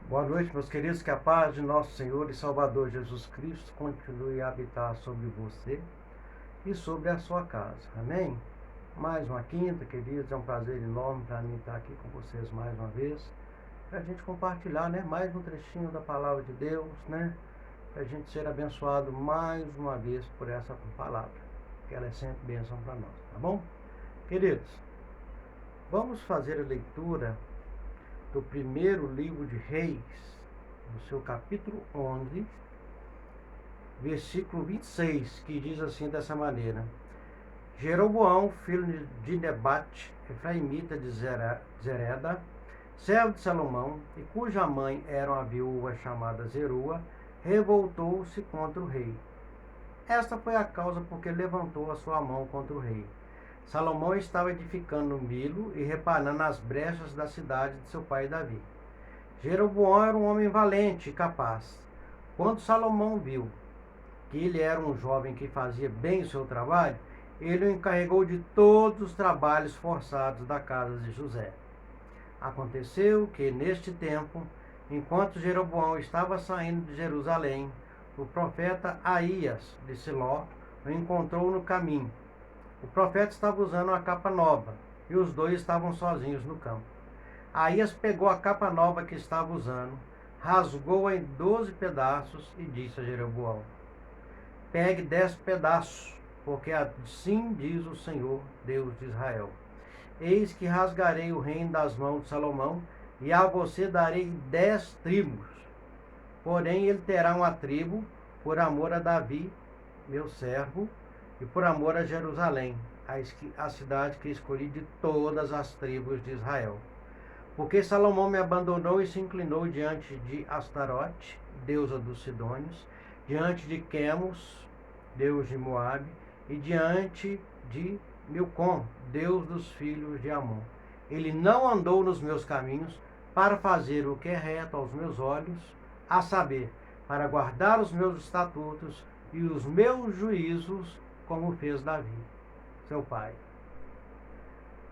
Boa noite, meus queridos, que a paz de nosso Senhor e Salvador Jesus Cristo continue a habitar sobre você e sobre a sua casa. Amém? Mais uma quinta, queridos, é um prazer enorme para mim estar aqui com vocês mais uma vez, para a gente compartilhar, né, mais um trechinho da palavra de Deus, né, para a gente ser abençoado mais uma vez por essa palavra, que ela é sempre bênção para nós, tá bom? Queridos, vamos fazer a leitura do primeiro livro de Reis, no seu capítulo 11, versículo 26, que diz assim dessa maneira: Jeroboão, filho de Nebate, efraimita de Zereda, servo de Salomão, e cuja mãe era uma viúva chamada Zerua, revoltou-se contra o rei. Esta foi a causa porque levantou a sua mão contra o rei. Salomão estava edificando o Milo e reparando as brechas da cidade de seu pai Davi. Jeroboão era um homem valente e capaz. Quando Salomão viu que ele era um jovem que fazia bem o seu trabalho, ele o encarregou de todos os trabalhos forçados da casa de José. Aconteceu que, neste tempo, enquanto Jeroboão estava saindo de Jerusalém, o profeta Aías de Siló o encontrou no caminho. O profeta estava usando uma capa nova e os dois estavam sozinhos no campo. Aías pegou a capa nova que estava usando, rasgou-a em 12 pedaços e disse a Jeroboão: Pegue 10 pedaços, porque assim diz o Senhor, Deus de Israel: Eis que rasgarei o reino das mãos de Salomão, e a você darei 10 tribos. Porém, ele terá uma tribo por amor a Davi, meu servo, e por amor a Jerusalém, a cidade que escolhi de todas as tribos de Israel. Porque Salomão me abandonou e se inclinou diante de Astarote, deusa dos Sidônios, diante de Quemos, deus de Moabe, e diante de Milcom, deus dos filhos de Amon. Ele não andou nos meus caminhos para fazer o que é reto aos meus olhos, a saber, para guardar os meus estatutos e os meus juízos, como fez Davi, seu pai.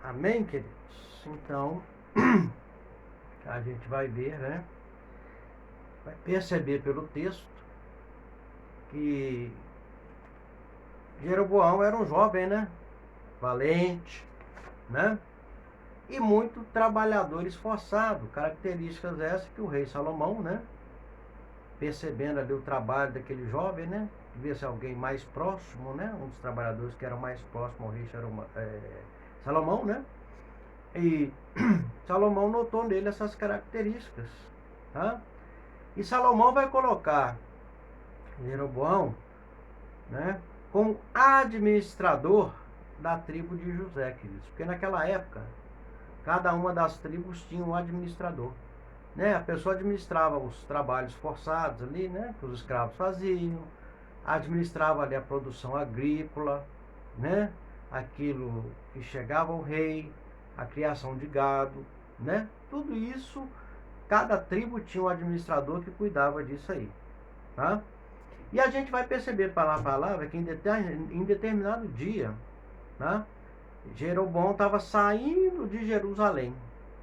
Amém, queridos? Então, a gente vai ver, né? Vai perceber pelo texto que Jeroboão era um jovem, né? Valente, né? E muito trabalhador esforçado. Características essas que o rei Salomão, né? Percebendo ali o trabalho daquele jovem, né? Devia ser alguém mais próximo, né? Um dos trabalhadores que era mais próximo ao rei Salomão, né? E Salomão notou nele essas características, tá? E Salomão vai colocar Jeroboão, né, como administrador da tribo de José, queridos. Porque naquela época, cada uma das tribos tinha um administrador. Né? A pessoa administrava os trabalhos forçados ali, né, que os escravos faziam, administrava ali a produção agrícola, né, aquilo que chegava ao rei, a criação de gado, né? Tudo isso, cada tribo tinha um administrador que cuidava disso aí, tá? E a gente vai perceber pela palavra que em determinado dia, né, Jeroboão estava saindo de Jerusalém,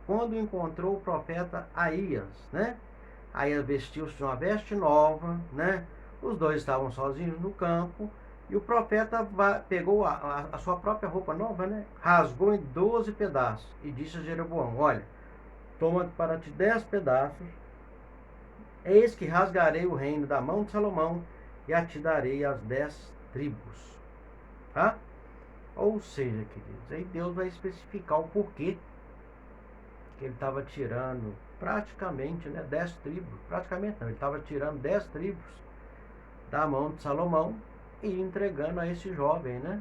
quando encontrou o profeta Aías, né? Aías vestiu-se de uma veste nova, né? Os dois estavam sozinhos no campo, e o profeta pegou a sua própria roupa nova, né? Rasgou em 12 pedaços, e disse a Jeroboão: Olha, toma para ti 10 pedaços, eis que rasgarei o reino da mão de Salomão, e a te darei as 10 tribos. Tá? Ou seja, queridos, aí Deus vai especificar o porquê que ele estava tirando praticamente, né, 10 tribos. Praticamente não, ele estava tirando 10 tribos da mão de Salomão e entregando a esse jovem, né,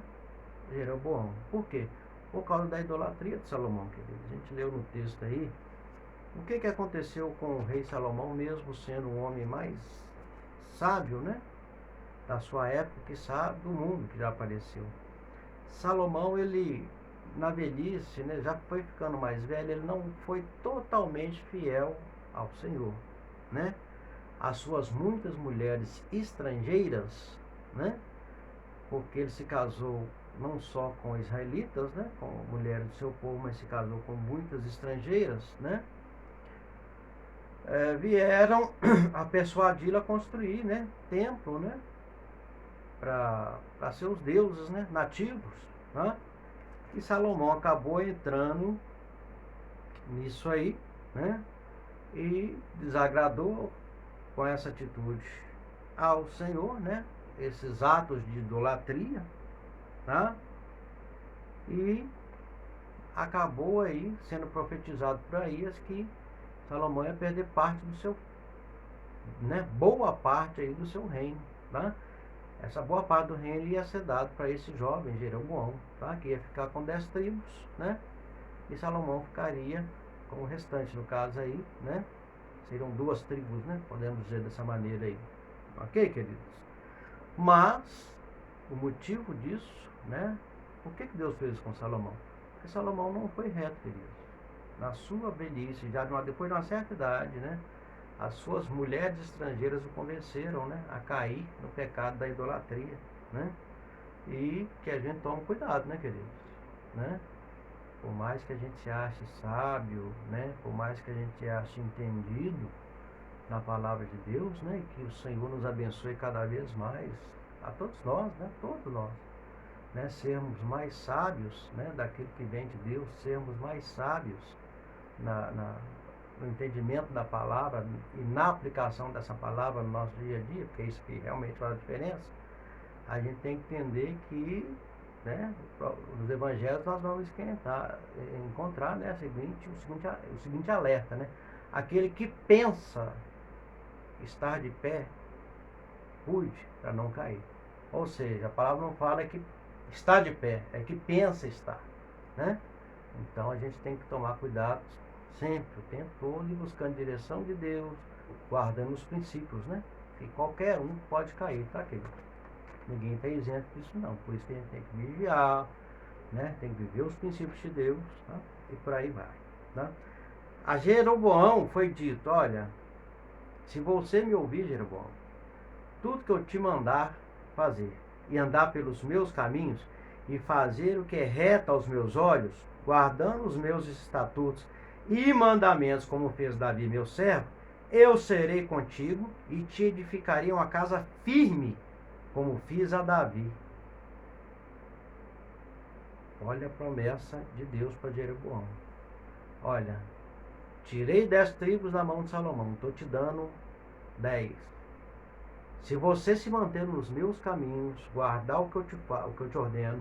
Jeroboão. Por quê? Por causa da idolatria de Salomão, queridos. A gente leu no texto aí o que aconteceu com o rei Salomão, mesmo sendo o homem mais sábio, né, da sua época, que sabe do mundo que já apareceu. Salomão, ele na velhice, né, já foi ficando mais velho, ele não foi totalmente fiel ao Senhor, né? As suas muitas mulheres estrangeiras, né? Porque ele se casou não só com israelitas, né, com mulheres do seu povo, mas se casou com muitas estrangeiras, né? vieram a persuadi-lo a construir, né, templo, né, para seus deuses, né, nativos, né? E Salomão acabou entrando nisso aí, né, e desagradou com essa atitude ao Senhor, né, esses atos de idolatria, tá? E acabou aí sendo profetizado por Aías que Salomão ia perder parte do seu, né, boa parte aí do seu reino, tá? Essa boa parte do reino ia ser dado para esse jovem Jeroboão, tá? Que ia ficar com 10 tribos, né? E Salomão ficaria com o restante, no caso aí, né? Seriam 2 tribos, né? Podemos dizer dessa maneira aí. Ok, queridos? Mas o motivo disso, né? Por que Deus fez isso com Salomão? Porque Salomão não foi reto, queridos. Na sua velhice, já depois de uma certa idade, né? As suas mulheres estrangeiras o convenceram, né, a cair no pecado da idolatria, né? E que a gente tome cuidado, né, queridos? Né? Por mais que a gente se ache sábio, né? Por mais que a gente se ache entendido na palavra de Deus, né? E que o Senhor nos abençoe cada vez mais, a todos nós, né? Todos nós, né? Sermos mais sábios, né? Daquilo que vem de Deus, sermos mais sábios no entendimento da palavra e na aplicação dessa palavra no nosso dia a dia, porque é isso que realmente faz a diferença. A gente tem que entender que, né, nos evangelhos nós vamos encontrar, né, o seguinte alerta, né? Aquele que pensa estar de pé, cuide para não cair. Ou seja, a palavra não fala que está de pé, é que pensa estar, né? Então a gente tem que tomar cuidado sempre, o tempo todo, e buscando direção de Deus, guardando os princípios, né? Que qualquer um pode cair, tá, querido? Ninguém está isento disso, não. Por isso que a gente tem que vigiar, né? Tem que viver os princípios de Deus, tá? E por aí vai, tá? A Jeroboão foi dito: olha, se você me ouvir, Jeroboão, tudo que eu te mandar fazer, e andar pelos meus caminhos, e fazer o que é reto aos meus olhos, guardando os meus estatutos e mandamentos, como fez Davi, meu servo, eu serei contigo e te edificarei uma casa firme, como fiz a Davi. Olha a promessa de Deus para Jeroboão. Olha, tirei 10 tribos da mão de Salomão, estou te dando 10. Se você se manter nos meus caminhos, guardar o que eu te ordeno,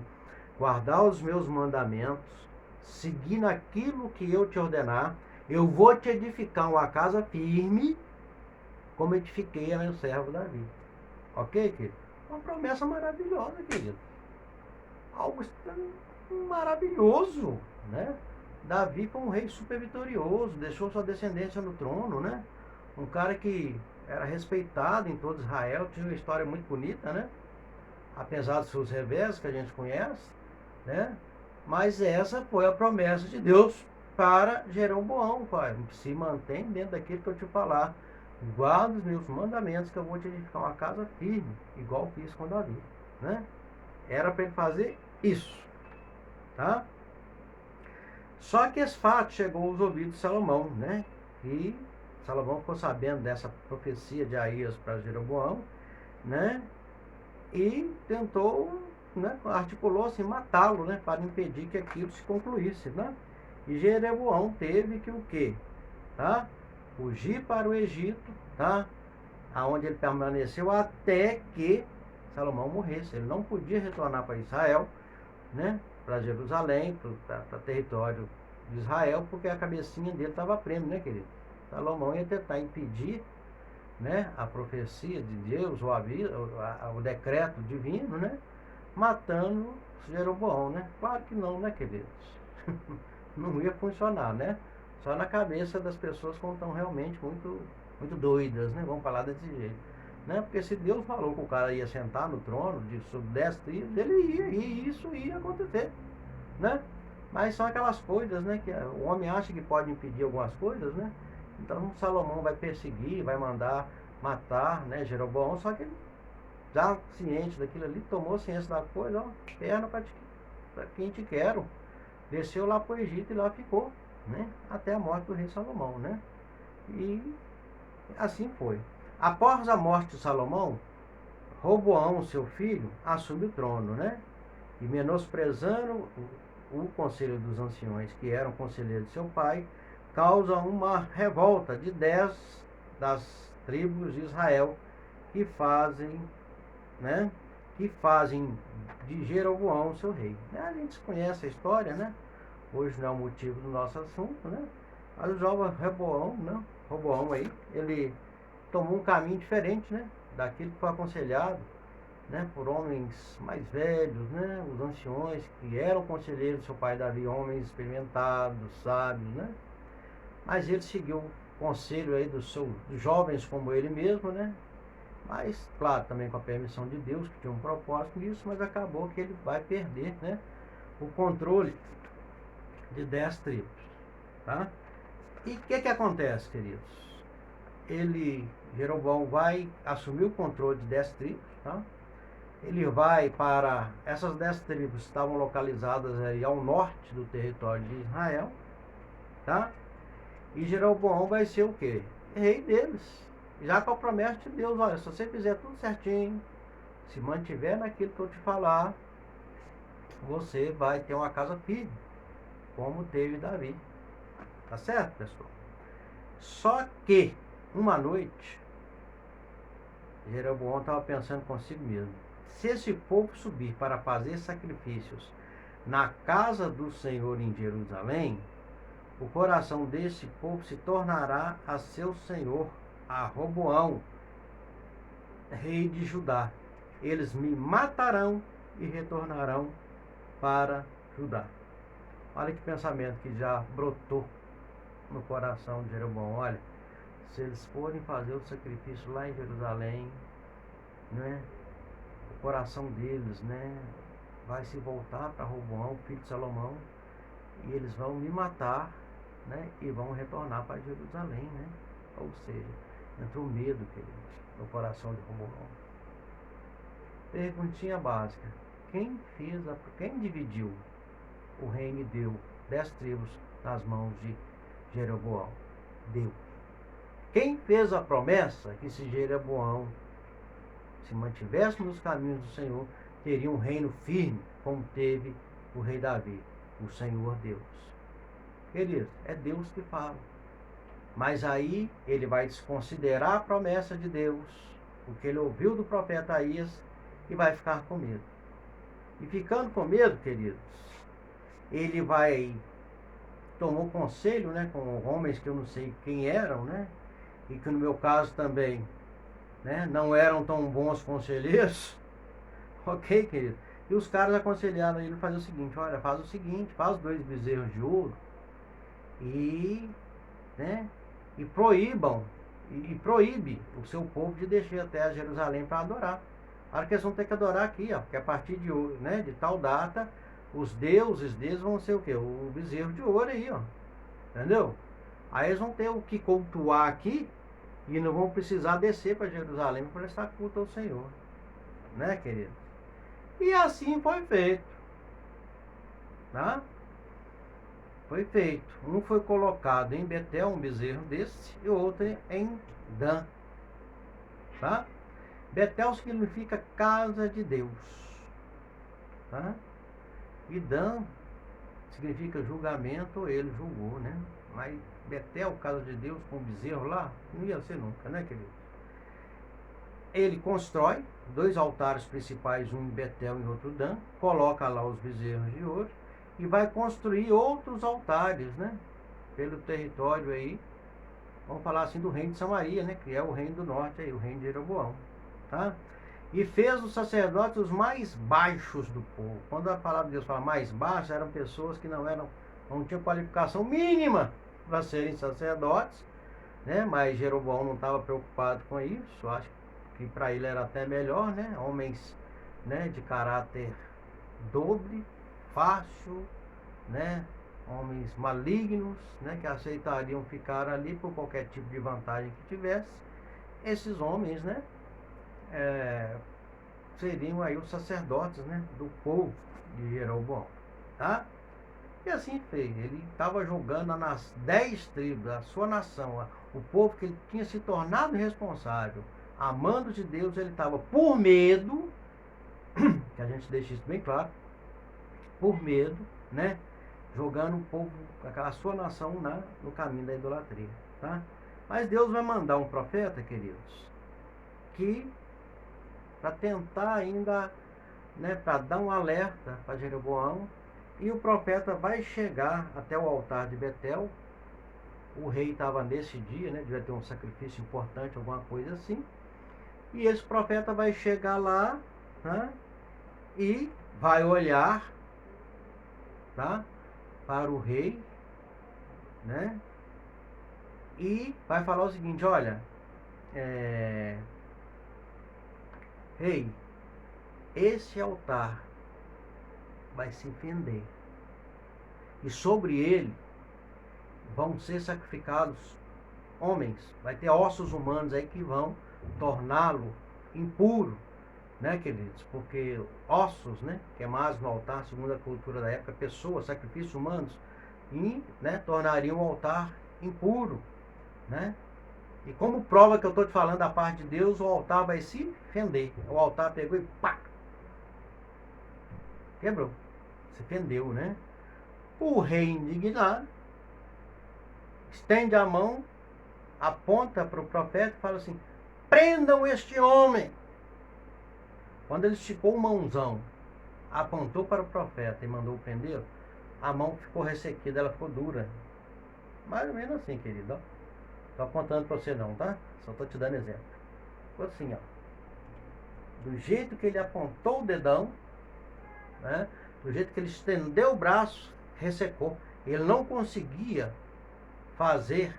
guardar os meus mandamentos, seguir naquilo que eu te ordenar, eu vou te edificar uma casa firme, como edifiquei a meu servo Davi. Ok, querido? Uma promessa maravilhosa, querido. Algo maravilhoso, né? Davi foi um rei super vitorioso, deixou sua descendência no trono, né? Um cara que era respeitado em todo Israel, tinha uma história muito bonita, né? Apesar dos seus revés que a gente conhece, né? Mas essa foi a promessa de Deus para Jeroboão, pai. Se mantém dentro daquilo que eu te falar. Guarda os meus mandamentos, que eu vou te edificar uma casa firme, igual fiz com Davi, né? Era para ele fazer isso, tá? Só que esse fato chegou aos ouvidos de Salomão, né? E Salomão ficou sabendo dessa profecia de Aías para Jeroboão, né? E tentou, né, articulou-se em matá-lo, né, para impedir que aquilo se concluísse, né? E Jeroboão teve que o quê? Tá? Fugir para o Egito, tá? Aonde ele permaneceu até que Salomão morresse. Ele não podia retornar para Israel, né? Para Jerusalém, para território de Israel, porque a cabecinha dele estava prêmio, né, querido? Salomão ia tentar impedir, né, a profecia de Deus, o decreto divino, né, matando Jeroboão, né? Claro que não, né, queridos? Não ia funcionar, né? Só na cabeça das pessoas quando estão realmente muito, muito doidas, né? Vamos falar desse jeito, né? Porque se Deus falou que o cara ia sentar no trono de sobre 10 tribos, ele ia, e isso ia acontecer, né? Mas são aquelas coisas, né, que o homem acha que pode impedir algumas coisas, né? Então Salomão vai perseguir, vai mandar matar, né, Jeroboão, só que ele já ciente daquilo ali, tomou ciência da coisa, ó, perna para quem te quero. Desceu lá para o Egito e lá ficou, né? Até a morte do rei Salomão, né? E assim foi. Após a morte de Salomão, Roboão, seu filho, assume o trono, né? E menosprezando o conselho dos anciões, que eram conselheiros de seu pai, causa uma revolta de 10 das tribos de Israel que fazem, né? Que fazem de Jeroboão seu rei. A gente conhece a história, né? Hoje não é o motivo do nosso assunto, né? Mas o jovem Roboão, né? Roboão aí, ele tomou um caminho diferente, né? Daquilo que foi aconselhado, né? Por homens mais velhos, né? Os anciões que eram conselheiros do seu pai Davi, homens experimentados, sábios, né? Mas ele seguiu o conselho aí dos jovens como ele mesmo, né? Mas, claro, também com a permissão de Deus, que tinha um propósito nisso, mas acabou que ele vai perder, né? O controle de 10 tribos, tá? E o que acontece, queridos? Jeroboão vai assumir o controle de 10 tribos, tá? Ele vai para... Essas 10 tribos estavam localizadas aí ao norte do território de Israel, tá? E Jeroboão vai ser o quê? Rei deles. Já com a promessa de Deus, olha, se você fizer tudo certinho, se mantiver naquilo que eu te falar, você vai ter uma casa firme, como teve Davi. Tá certo, pessoal? Só que, uma noite, Jeroboão estava pensando consigo mesmo: se esse povo subir para fazer sacrifícios na casa do Senhor em Jerusalém, o coração desse povo se tornará a seu senhor, a Roboão, rei de Judá. Eles me matarão e retornarão para Judá. Olha que pensamento que já brotou no coração de Jeroboão. Olha, se eles forem fazer o sacrifício lá em Jerusalém, né, o coração deles, né, vai se voltar para Roboão, filho de Salomão, e eles vão me matar, né, e vão retornar para Jerusalém, né? Ou seja, entrou medo, queridos, no coração de Roboão. Perguntinha básica: quem dividiu o reino e deu 10 tribos nas mãos de Jeroboão? Deus. Quem fez a promessa que se Jeroboão se mantivesse nos caminhos do Senhor, teria um reino firme, como teve o rei Davi? O Senhor Deus. Queridos, é Deus que fala. Mas aí ele vai desconsiderar a promessa de Deus, porque ele ouviu do profeta Aías, e vai ficar com medo. E ficando com medo, queridos, ele tomou conselho, né, com homens que eu não sei quem eram, né, e que no meu caso também, né, não eram tão bons conselheiros. Ok, querido? E os caras aconselharam ele a fazer o seguinte: olha, faz o seguinte, faz 2 bezerros de ouro e, né, e proíbe o seu povo de descer até Jerusalém para adorar. Claro que eles vão ter que adorar aqui, ó, porque a partir de, né, de tal data, os deuses deles vão ser o quê? O bezerro de ouro aí, ó. Entendeu? Aí eles vão ter o que cultuar aqui e não vão precisar descer para Jerusalém para prestar culto ao Senhor. Né, querido? E assim foi feito. Tá? Foi feito. Um foi colocado em Betel, um bezerro desse, e o outro em Dan. Tá? Betel significa casa de Deus. Tá? E Dan significa julgamento, ele julgou, né? Mas Betel, casa de Deus, com o bezerro lá, não ia ser nunca, né, querido? Ele constrói 2 altares principais, um em Betel e outro em Dan, coloca lá os bezerros de ouro e vai construir outros altares, né? Pelo território aí, vamos falar assim, do reino de Samaria, né? Que é o reino do norte aí, o reino de Jeroboão, tá? E fez os sacerdotes os mais baixos do povo. Quando a palavra de Deus fala mais baixos, eram pessoas que não tinham qualificação mínima para serem sacerdotes, né? Mas Jeroboão não estava preocupado com isso. Acho que para ele era até melhor, né? Homens, né, de caráter dobre, fácil, né? Homens malignos, né, que aceitariam ficar ali por qualquer tipo de vantagem que tivesse. Esses homens, né, seriam aí os sacerdotes, né, do povo de Jeroboão, tá? E assim fez. Ele estava jogando nas 10 tribos, a sua nação, O povo que ele tinha se tornado responsável, amando de Deus, ele estava por medo, que a gente deixa isso bem claro, por medo, né? Jogando o povo, aquela sua nação no caminho da idolatria, tá? Mas Deus vai mandar um profeta, queridos, que para tentar ainda, né, para dar um alerta para Jeroboão, e o profeta vai chegar até o altar de Betel. O rei estava nesse dia, né, devia ter um sacrifício importante, alguma coisa assim, e esse profeta vai chegar lá, tá, e vai olhar, tá, para o rei, né, e vai falar o seguinte: olha, rei, esse altar vai se fender, e sobre ele vão ser sacrificados homens, vai ter ossos humanos aí que vão torná-lo impuro, né, queridos? Porque ossos, né, queimados no altar, segundo a cultura da época, pessoas, sacrifícios humanos, e, né, tornariam o altar impuro, né? E como prova que eu estou te falando da parte de Deus, o altar vai se fender. O altar pegou e pá! Quebrou. Se fendeu, né? O rei indignado estende a mão, aponta para o profeta e fala assim: prendam este homem. Quando ele esticou o mãozão, apontou para o profeta e mandou prender, a mão ficou ressequida, ela ficou dura. Mais ou menos assim, querido. Estou apontando para você não, tá? Só estou te dando exemplo. Ficou assim, ó. Do jeito que ele apontou o dedão, né? Do jeito que ele estendeu o braço, ressecou. Ele não conseguia fazer,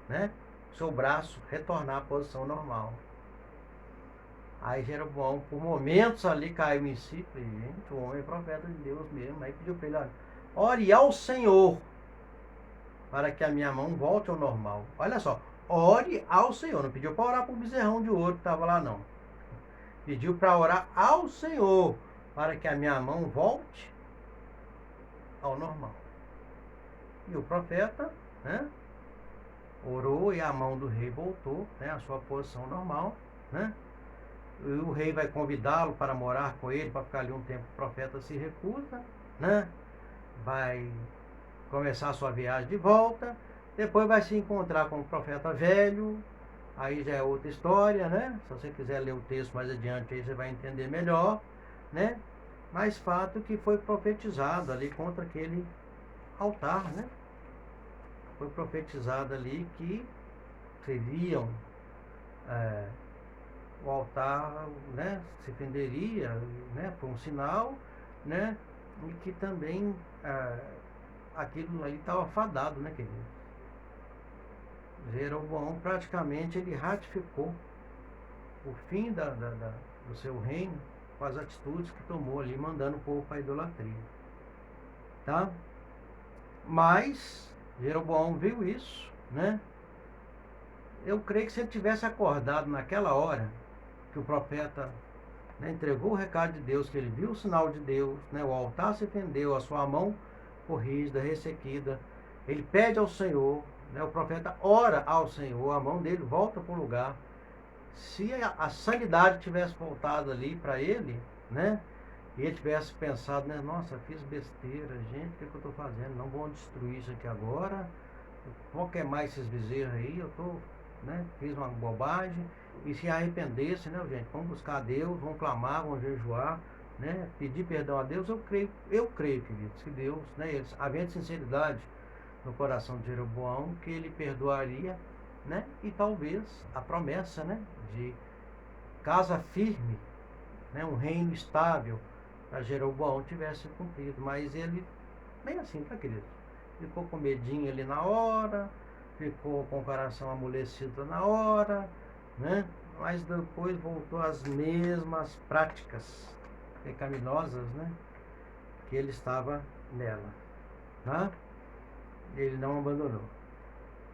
né, seu braço retornar à posição normal. Aí Jeroboão, por momentos ali, caiu em si. Falei, gente, o homem é profeta de Deus mesmo. Aí pediu para ele: olha, ore ao Senhor para que a minha mão volte ao normal. Olha só, ore ao Senhor. Não pediu para orar para o bezerrão de ouro que estava lá, não. Pediu para orar ao Senhor para que a minha mão volte ao normal. E o profeta, né, orou e a mão do rei voltou, né, à sua posição normal, né? E o rei vai convidá-lo para morar com ele, para ficar ali um tempo. O profeta se recusa, né? Vai começar a sua viagem de volta, depois vai se encontrar com o profeta velho, aí já é outra história, né? Se você quiser ler o texto mais adiante, aí você vai entender melhor, né? Mas fato que foi profetizado ali contra aquele altar, né? Foi profetizado ali que seriam o altar, né, se fenderia, né, por um sinal, né, e que também aquilo ali estava fadado, né, querido? Jeroboão praticamente ele ratificou o fim do seu reino com as atitudes que tomou ali, mandando o povo para a idolatria, tá? Mas Jeroboão viu isso, né? Eu creio que se ele tivesse acordado naquela hora que o profeta, né, entregou o recado de Deus, que ele viu o sinal de Deus, né, o altar se fendeu, a sua mão corrigida, ressequida, ele pede ao Senhor, né, o profeta ora ao Senhor, a mão dele volta para o lugar. Se a sanidade tivesse voltado ali para ele, né, e ele tivesse pensado, né, nossa, fiz besteira, gente, o que eu estou fazendo? Não vou destruir isso aqui agora, vou queimar esses bezerros aí, eu tô, né, fiz uma bobagem. E se arrependesse, né, gente? Vamos buscar a Deus, vamos clamar, vamos jejuar, né? Pedir perdão a Deus. Eu creio, queridos, que Deus, né, havendo sinceridade no coração de Jeroboão, que ele perdoaria, né? E talvez a promessa, né, de casa firme, né, um reino estável para Jeroboão tivesse cumprido. Mas ele, bem assim, tá, querido? Ficou com medinho ali na hora, ficou com o coração amolecido na hora, né? Mas depois voltou às mesmas práticas pecaminosas, né, que ele estava nela, tá? Ele não abandonou.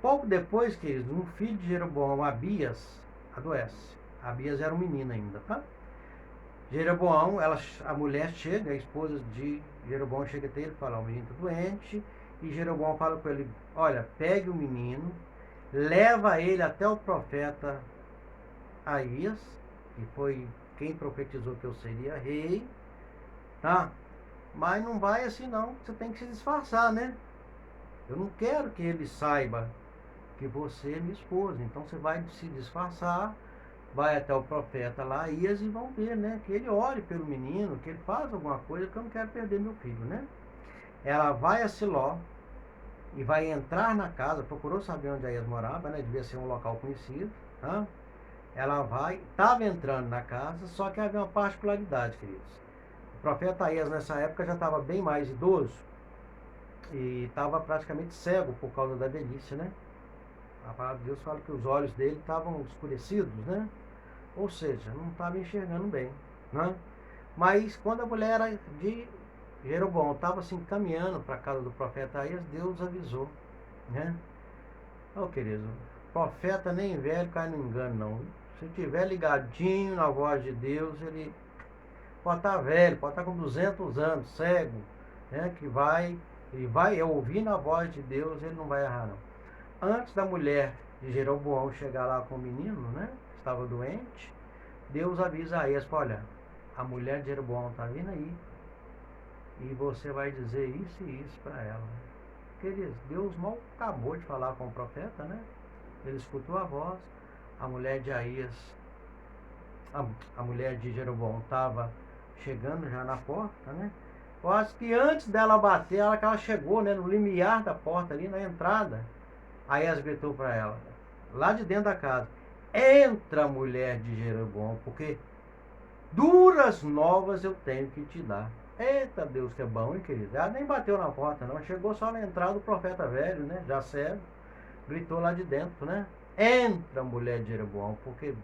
Pouco depois, queridos, um filho de Jeroboão, Abias, adoece. Abias era um menino ainda, tá? Jeroboão, a mulher chega, a esposa de Jeroboão chega até ele e fala: o menino está doente. E Jeroboão fala com ele: olha, pegue o menino leva ele até o profeta Aías, que foi quem profetizou que eu seria rei, tá? Mas não vai assim não, você tem que se disfarçar, né? Eu não quero que ele saiba que você é minha esposa, então você vai se disfarçar, vai até o profeta lá, Aías, e vão ver, né? Que ele ore pelo menino, que ele faça alguma coisa, que eu não quero perder meu filho, né? Ela vai a Siló e vai entrar na casa, procurou saber onde Aías morava, né? Devia ser um local conhecido, tá? Ela vai, estava entrando na casa, só que havia uma particularidade, queridos. O profeta Aías nessa época já estava bem mais idoso e estava praticamente cego por causa da velhice, né? A palavra de Deus fala que os olhos dele estavam escurecidos, né? Ou seja, não estava enxergando bem, né? Mas quando a mulher de Jeroboão estava assim caminhando para a casa do profeta Aías, Deus avisou, né? Ô querido, profeta nem velho cai no engano não. Se tiver ligadinho na voz de Deus, ele pode estar velho, pode estar com 200 anos, cego, né? Ele vai ouvir na voz de Deus, ele não vai errar não. Antes da mulher de Jeroboão chegar lá com o menino, né? Estava doente, Deus avisa a Espa, olha, a mulher de Jeroboão está vindo aí e você vai dizer isso e isso para ela. Queridos, Deus mal acabou de falar com o profeta, né? Ele escutou a voz, a mulher de Aías, a mulher de Jeroboão estava chegando já na porta, né? Quase que antes dela bater, ela chegou, né, no limiar da porta ali, na entrada. Aías gritou para ela, lá de dentro da casa, entra, mulher de Jeroboão, porque duras novas eu tenho que te dar. Eita Deus, que é bom, hein, querido? Ela nem bateu na porta, não. Chegou só na entrada do profeta velho, né? Já cego. Gritou lá de dentro, né? Entra, mulher de Jeroboão, porque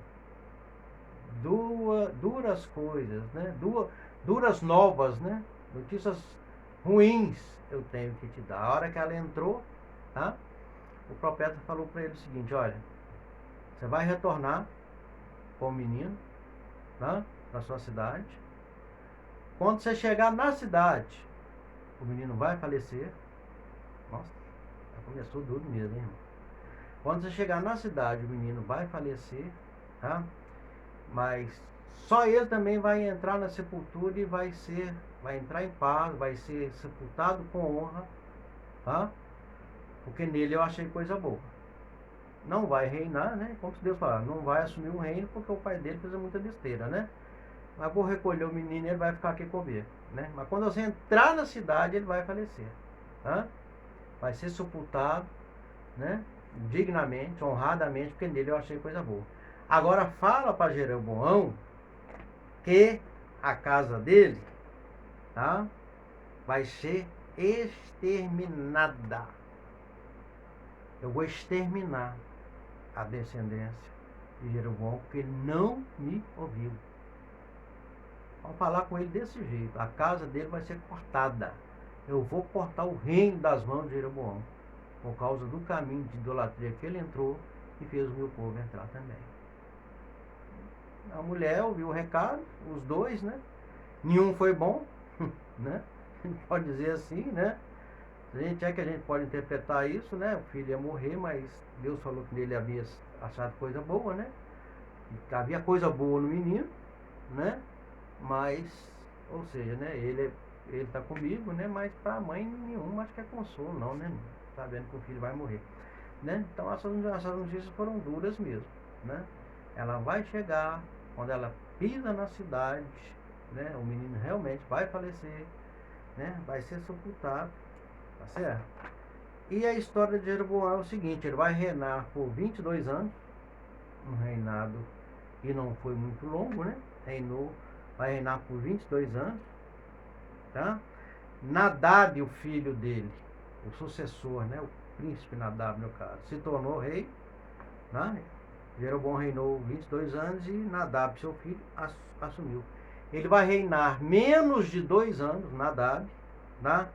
duras coisas, né? Duras novas, né? Notícias ruins eu tenho que te dar. A hora que ela entrou, tá? O profeta falou para ele o seguinte, olha, você vai retornar com o menino, tá? Na sua cidade. Quando você chegar na cidade, o menino vai falecer. Nossa, já começou duro mesmo, hein, irmão? Quando você chegar na cidade, o menino vai falecer, tá? Mas só ele também vai entrar na sepultura e vai entrar em paz, vai ser sepultado com honra, tá? Porque nele eu achei coisa boa. Não vai reinar, né? Como se Deus falar, não vai assumir um reino porque o pai dele fez muita besteira, né? Mas vou recolher o menino e ele vai ficar aqui comigo, né? Mas quando você entrar na cidade, ele vai falecer, tá? Vai ser sepultado, né? Dignamente, honradamente, porque nele eu achei coisa boa. Agora fala para Jeroboão que a casa dele, tá? Vai ser exterminada. Eu vou exterminar a descendência de Jeroboão, porque ele não me ouviu. Vamos falar com ele desse jeito. A casa dele vai ser cortada. Eu vou cortar o reino das mãos de Jeroboão, por causa do caminho de idolatria que ele entrou e fez o meu povo entrar também. A mulher ouviu o recado, os dois, né? Nenhum foi bom, né? A gente pode dizer assim, né? A gente é que a gente pode interpretar isso, né? O filho ia morrer, mas Deus falou que nele havia achado coisa boa, né? E havia coisa boa no menino, né? Mas, ou seja, né? Ele tá comigo, né? Mas para a mãe nenhum acho que é consolo, não, né? Sabendo que o filho vai morrer, né? Então essas notícias foram duras mesmo, né? Ela vai chegar, quando ela pisa na cidade, né? O menino realmente vai falecer, né? Vai ser sepultado, tá certo? E a história de Jeroboão é o seguinte, ele vai reinar por 22 anos, um reinado que não foi muito longo, né? Vai reinar por 22 anos, tá? Nadab, o filho dele, o sucessor, né? O príncipe Nadab, no caso, se tornou rei, né? Jeroboão reinou 22 anos e Nadab, seu filho, assumiu. Ele vai reinar menos de 2 anos, Nadab, né?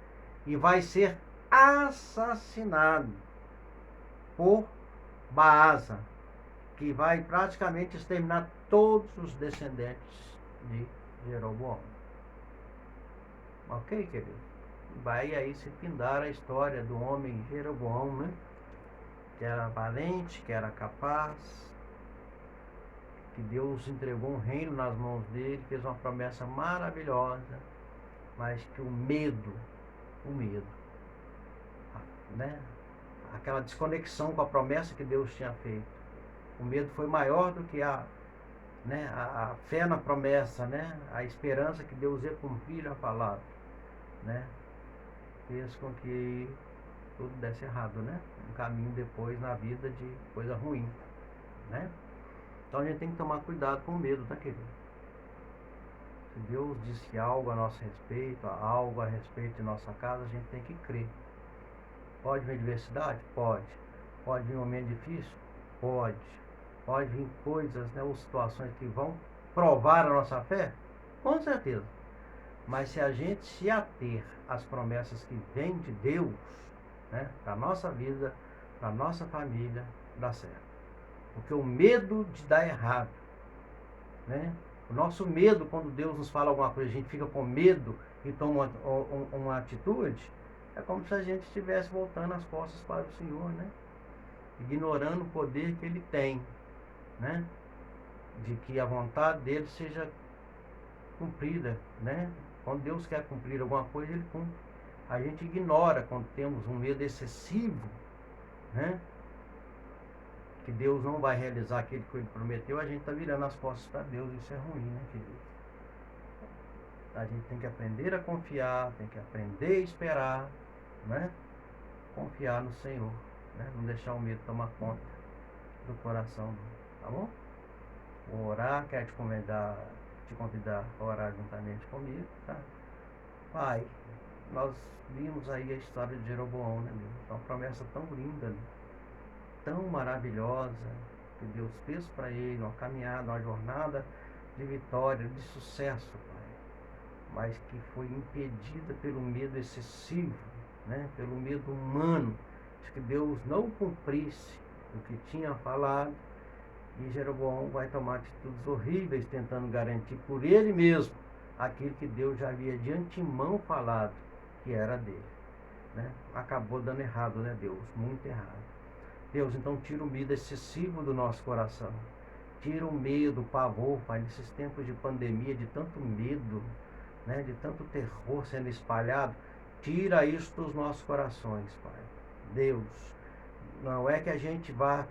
E vai ser assassinado por Baasa, que vai praticamente exterminar todos os descendentes de Jeroboão. Ok, querido? Vai aí se findar a história do homem Jeroboão, né? que era valente, que era capaz, que Deus entregou um reino nas mãos dele, fez uma promessa maravilhosa, mas que o medo, né? Aquela desconexão com a promessa que Deus tinha feito. O medo foi maior do que né, a fé na promessa, né? A esperança que Deus ia cumprir a palavra, né? Fez com que tudo desse errado, né? Um caminho depois na vida de coisa ruim, né? Então a gente tem que tomar cuidado com o medo, tá, querido? Se Deus disse algo a nosso respeito, algo a respeito de nossa casa, a gente tem que crer. Pode vir adversidade? Pode. Pode vir um momento difícil? Pode. Pode vir coisas, né, ou situações que vão provar a nossa fé? Com certeza. Mas se a gente se ater às promessas que vêm de Deus, né, para a nossa vida, para a nossa família, dá certo. Porque o medo de dar errado, né? O nosso medo, quando Deus nos fala alguma coisa, a gente fica com medo e toma uma atitude, é como se a gente estivesse voltando as costas para o Senhor, né? Ignorando o poder que Ele tem, né? De que a vontade dele seja cumprida, né? Quando Deus quer cumprir alguma coisa, Ele cumpre. A gente ignora quando temos um medo excessivo, né? Que Deus não vai realizar aquilo que Ele prometeu, a gente está virando as costas para Deus. Isso é ruim, né, querido? A gente tem que aprender a confiar, tem que aprender a esperar, né? Confiar no Senhor, né? Não deixar o medo tomar conta do coração, tá bom? Vou orar, quero te convidar a orar juntamente comigo, tá? Pai, nós vimos aí a história de Jeroboão, né, Deus? É uma promessa tão linda, né? Tão maravilhosa, que Deus fez para ele, uma caminhada, uma jornada de vitória, de sucesso, Pai, mas que foi impedida pelo medo excessivo, né? Pelo medo humano, de que Deus não cumprisse o que tinha falado, e Jeroboão vai tomar atitudes horríveis tentando garantir por ele mesmo aquilo que Deus já havia de antemão falado que era dele, né? Acabou dando errado, né, Deus? Muito errado. Deus, então tira o medo excessivo do nosso coração. Tira o medo, o pavor, Pai, nesses tempos de pandemia, de tanto medo, né, de tanto terror sendo espalhado. Tira isso dos nossos corações, Pai. Deus, não é que a gente vá,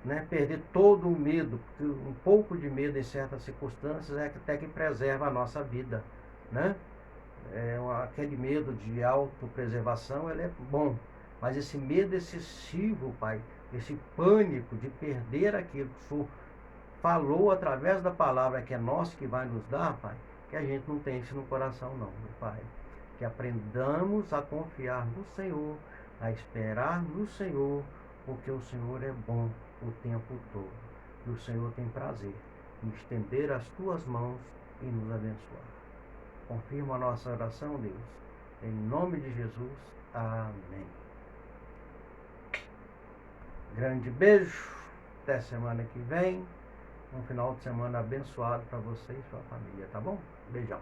né, perder todo o medo, porque um pouco de medo em certas circunstâncias é até que preserva a nossa vida, né? Aquele medo de autopreservação, ele é bom, mas esse medo excessivo, Pai, esse pânico de perder aquilo que o Senhor falou através da palavra que é nosso, que vai nos dar, Pai, que a gente não tem isso no coração não, meu Pai. Que aprendamos a confiar no Senhor, a esperar no Senhor, porque o Senhor é bom o tempo todo. E o Senhor tem prazer em estender as tuas mãos e nos abençoar. Confirma a nossa oração, Deus. Em nome de Jesus. Amém. Grande beijo. Até semana que vem. Um final de semana abençoado para você e sua família, tá bom? Beijão.